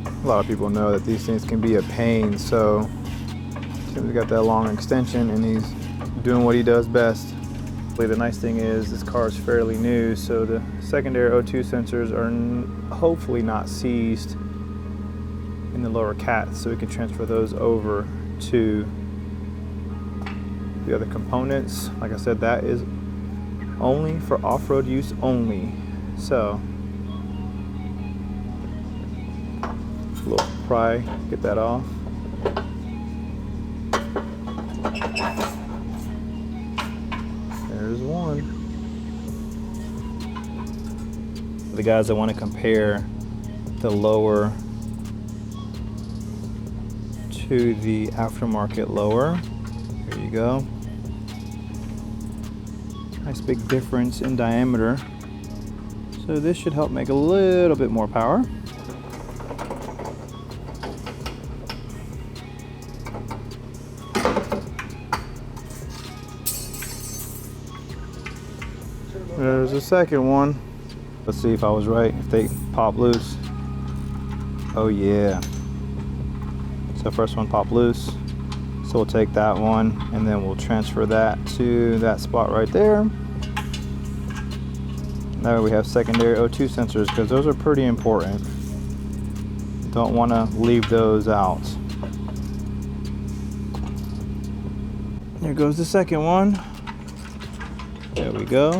A lot of people know that these things can be a pain, so Tim's got that long extension and he's doing what he does best. The nice thing is this car is fairly new, so the secondary O2 sensors are hopefully not seized in the lower cat, so we can transfer those over to the other components. Like I said, that is only for off-road use only. So a little pry, get that off. There's one. The guys that want to compare the lower to the aftermarket lower, there you go. Nice big difference in diameter. So this should help make a little bit more power. There's a second one. Let's see if I was right, if they pop loose. Oh yeah. So first one popped loose. So we'll take that one and then we'll transfer that to that spot right there. Now we have secondary O2 sensors because those are pretty important. Don't want to leave those out. There goes the second one. There we go.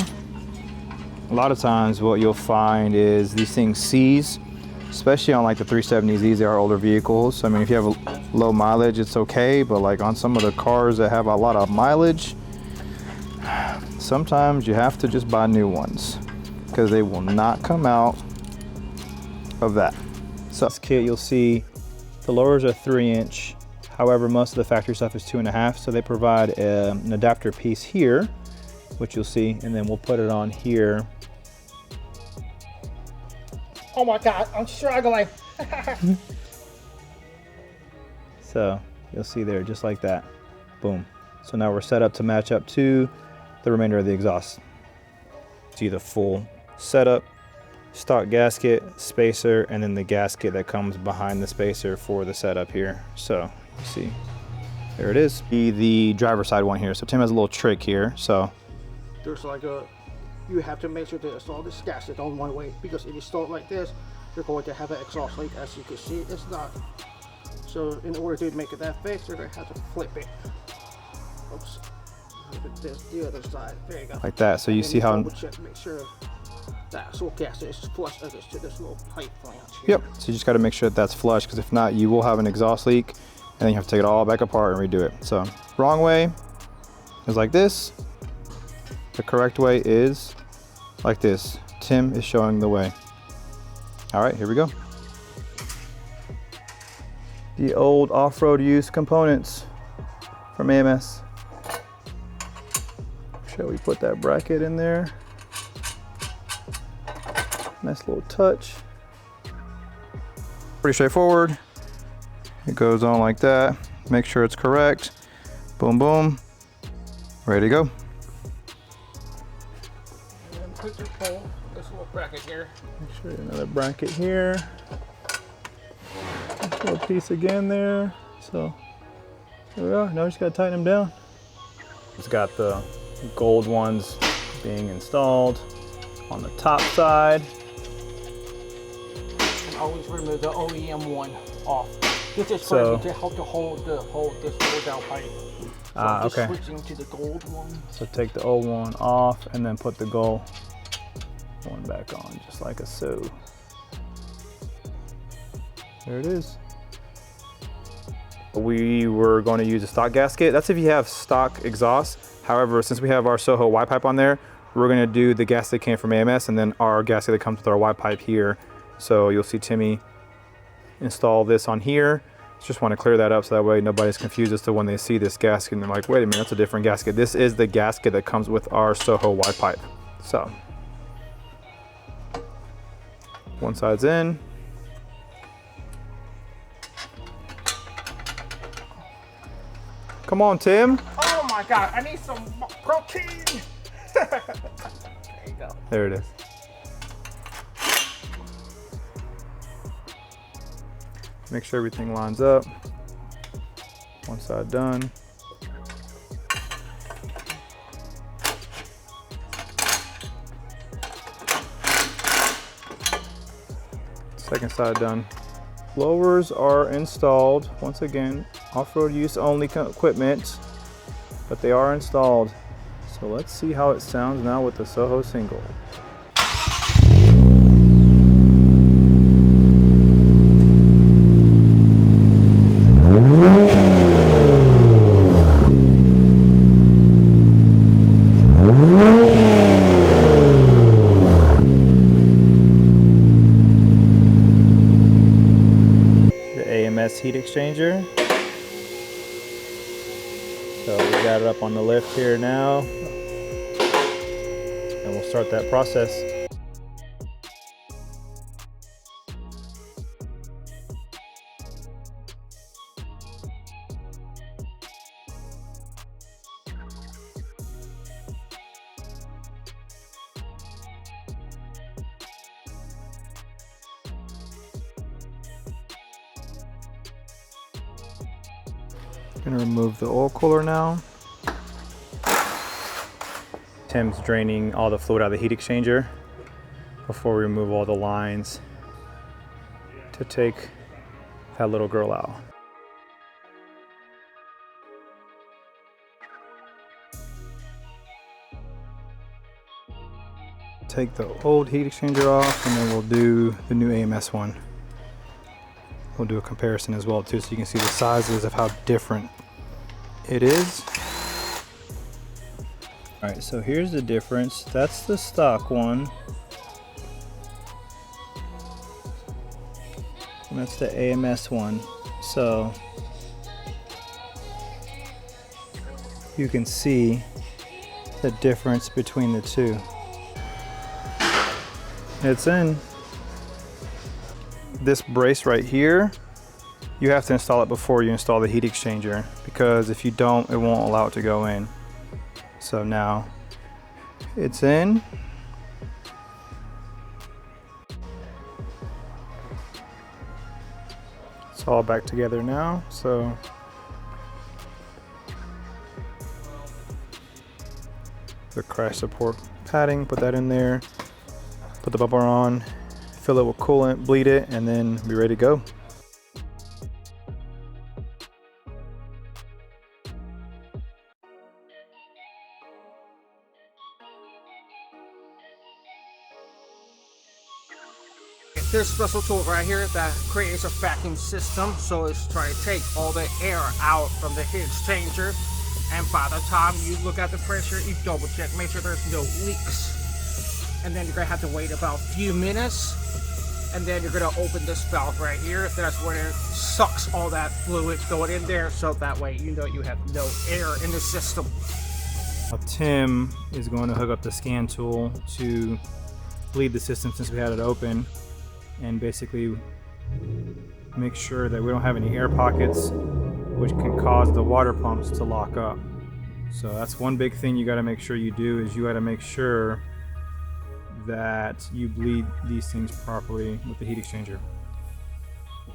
A lot of times what you'll find is these things seize, especially on like the 370s. These are older vehicles. So, I mean, if you have a low mileage, it's okay, but like on some of the cars that have a lot of mileage, sometimes you have to just buy new ones because they will not come out of that. So this kit, you'll see the lowers are 3-inch. However, most of the factory stuff is 2.5. So they provide an adapter piece here, which you'll see, and then we'll put it on here. Oh my God, I'm struggling. So you'll see there, just like that. Boom. So now we're set up to match up to the remainder of the exhaust. See the full setup, stock gasket, spacer, and then the gasket that comes behind the spacer for the setup here. So you see, there it is. The driver's side one here. So Tim has a little trick here. So there's like you have to make sure to install this gasket on one way, because if you start like this, you're going to have an exhaust leak. As you can see, it's not. So in order to make it that fixed, you're going to have to flip it. Oops. This the other side. There you go. Like that. So you see how. Check, make sure that so gasket is flush against to this little pipe flange here. Yep. So you just got to make sure that that's flush, because if not, you will have an exhaust leak, and then you have to take it all back apart and redo it. So wrong way is like this. The correct way is like this. Tim is showing the way. All right, here we go. The old off-road use components from AMS. Shall we put that bracket in there? Nice little touch. Pretty straightforward. It goes on like that. Make sure it's correct. Boom, boom. Ready to go. Put your pole, this little bracket here. Make sure another bracket here. This little piece again there. So there we are. Now we just gotta tighten them down. It's got the gold ones being installed on the top side. And always remove the OEM one off. This is So, to help to hold this hold down pipe. So I'm just okay. switching to the gold one. So take the old one off and then put the gold one back on, just like a so. There it is. We were going to use a stock gasket. That's if you have stock exhaust. However, since we have our SOHO Y pipe on there, we're going to do the gasket that came from AMS and then our gasket that comes with our Y pipe here. So you'll see Timmy install this on here. Just want to clear that up so that way nobody's confused as to when they see this gasket and they're like, wait a minute, that's a different gasket. This is the gasket that comes with our SOHO Y pipe. So one side's in. Come on, Tim. Oh my God, I need some protein. There you go. There it is. Make sure everything lines up. One side done. Second side done. Blowers are installed. Once again, off-road use only equipment, but they are installed. So let's see how it sounds now with the SOHO single. AMS heat exchanger. So we got it up on the lift here now, and we'll start that process. Gonna remove the oil cooler now. Tim's draining all the fluid out of the heat exchanger before we remove all the lines to take that little girl out. Take the old heat exchanger off, and then we'll do the new AMS one. We'll do a comparison as well too, so you can see the sizes of how different it is. All right, so here's the difference. That's the stock one. And that's the AMS one. So you can see the difference between the two. It's in. This brace right here, you have to install it before you install the heat exchanger, because if you don't, it won't allow it to go in. So now it's in. It's all back together now. So the crash support padding, put that in there, put the bumper on, fill it with coolant, bleed it, and then be ready to go. There's a special tool right here that creates a vacuum system, so it's trying to take all the air out from the heat exchanger, and by the time you look at the pressure, you double check, make sure there's no leaks, and then you're gonna have to wait about a few minutes, and then you're gonna open this valve right here. That's where it sucks all that fluid going in there, so that way you know you have no air in the system. Now Tim is going to hook up the scan tool to bleed the system since we had it open, and basically make sure that we don't have any air pockets which can cause the water pumps to lock up. So that's one big thing you got to make sure you do, is you got to make sure that you bleed these things properly with the heat exchanger.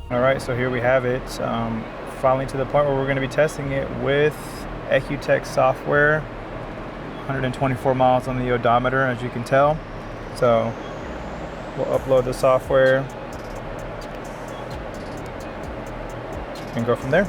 All right, so here we have it, finally to the point where we're going to be testing it with Ecutek software. 124 miles on the odometer, as you can tell. So we'll upload the software and go from there.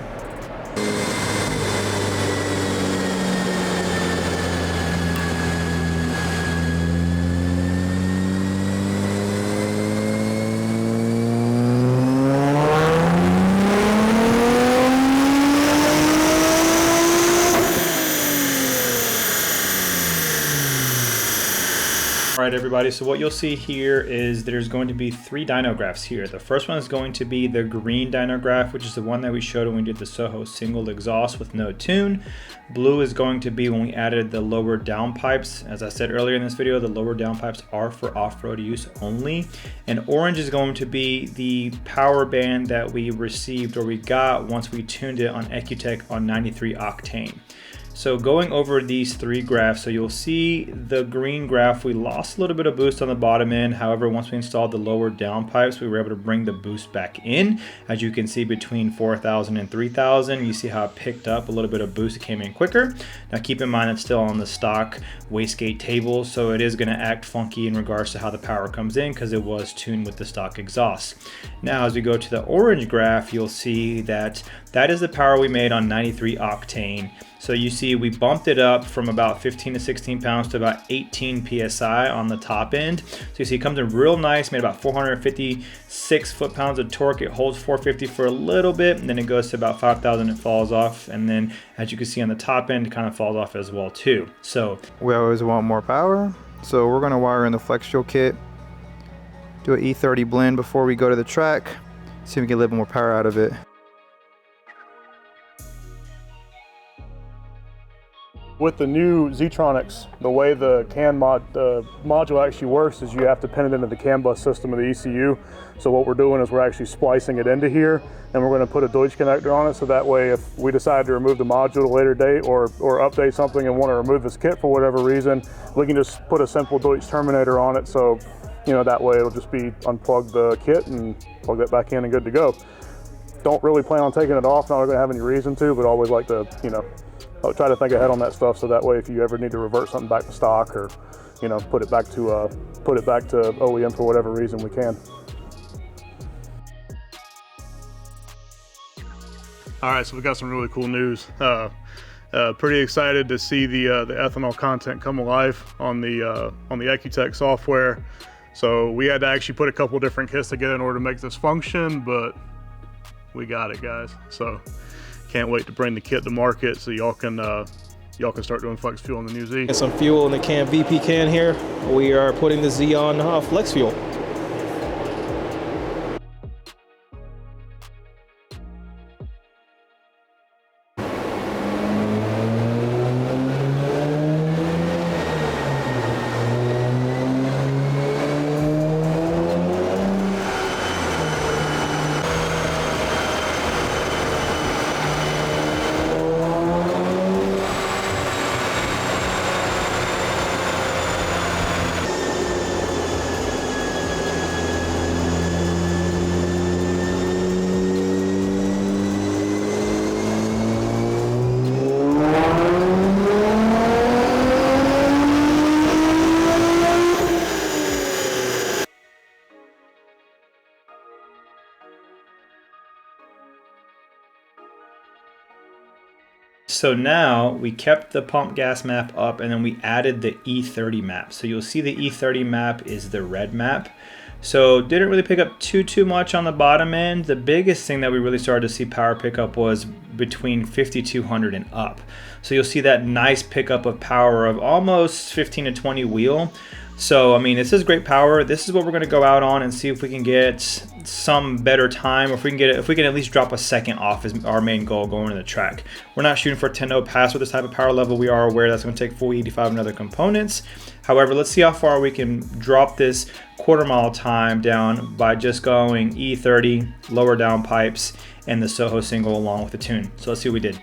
All right, everybody, so what you'll see here is there's going to be 3 dyno graphs here. The first one is going to be the green dyno graph, which is the one that we showed when we did the SOHO single exhaust with no tune. Blue is going to be when we added the lower downpipes. As I said earlier in this video, the lower downpipes are for off-road use only. And orange is going to be the power band that we received, or we got once we tuned it on Ecutek on 93 octane. So going over these three graphs, so you'll see the green graph, we lost a little bit of boost on the bottom end. However, once we installed the lower downpipes, we were able to bring the boost back in. As you can see, between 4,000 and 3,000, you see how it picked up a little bit of boost. It came in quicker. Now keep in mind it's still on the stock wastegate table, so it is going to act funky in regards to how the power comes in because it was tuned with the stock exhaust. Now as we go to the orange graph, you'll see that that is the power we made on 93 octane. So you see we bumped it up from about 15 to 16 pounds to about 18 PSI on the top end. So you see it comes in real nice, made about 456 foot-pounds of torque. It holds 450 for a little bit, and then it goes to about 5,000, it falls off. And then as you can see on the top end, it kind of falls off as well too. So we always want more power. So we're gonna wire in the flex fuel kit, do an E30 blend before we go to the track, see if we can get a little more power out of it. With the new Zetronics, the way the module actually works is you have to pin it into the CAN bus system of the ECU. So what we're doing is we're actually splicing it into here, and we're going to put a Deutsch connector on it, so that way if we decide to remove the module at a later date or update something and want to remove this kit for whatever reason, we can just put a simple Deutsch terminator on it. So, you know, that way it'll just be unplug the kit and plug that back in and good to go. Don't really plan on taking it off, not going to have any reason to, but always like to, you know, I'll try to think ahead on that stuff, so that way if you ever need to revert something back to stock or, you know, put it back to OEM for whatever reason, we can. All right, so we got some really cool news. Pretty excited to see the ethanol content come alive on the Ecutek software. So we had to actually put a couple different kits together in order to make this function, but we got it, guys. So can't wait to bring the kit to market so y'all can start doing flex fuel on the new Z. And some fuel in the can VP can here. We are putting the Z on flex fuel. So now we kept the pump gas map up, and then we added the E30 map. So you'll see the E30 map is the red map. So didn't really pick up too much on the bottom end. The biggest thing that we really started to see power pickup was between 5,200 and up. So you'll see that nice pickup of power of almost 15 to 20 wheel. So, I mean, this is great power. This is what we're going to go out on and see if we can get some better time, or if we can at least drop a second off is our main goal going to the track. We're not shooting for a 10-0 pass with this type of power level. We are aware that's going to take full 85 and other components. However, let's see how far we can drop this quarter-mile time down by just going E30, lower down pipes, and the SOHO single along with the tune. So let's see what we did.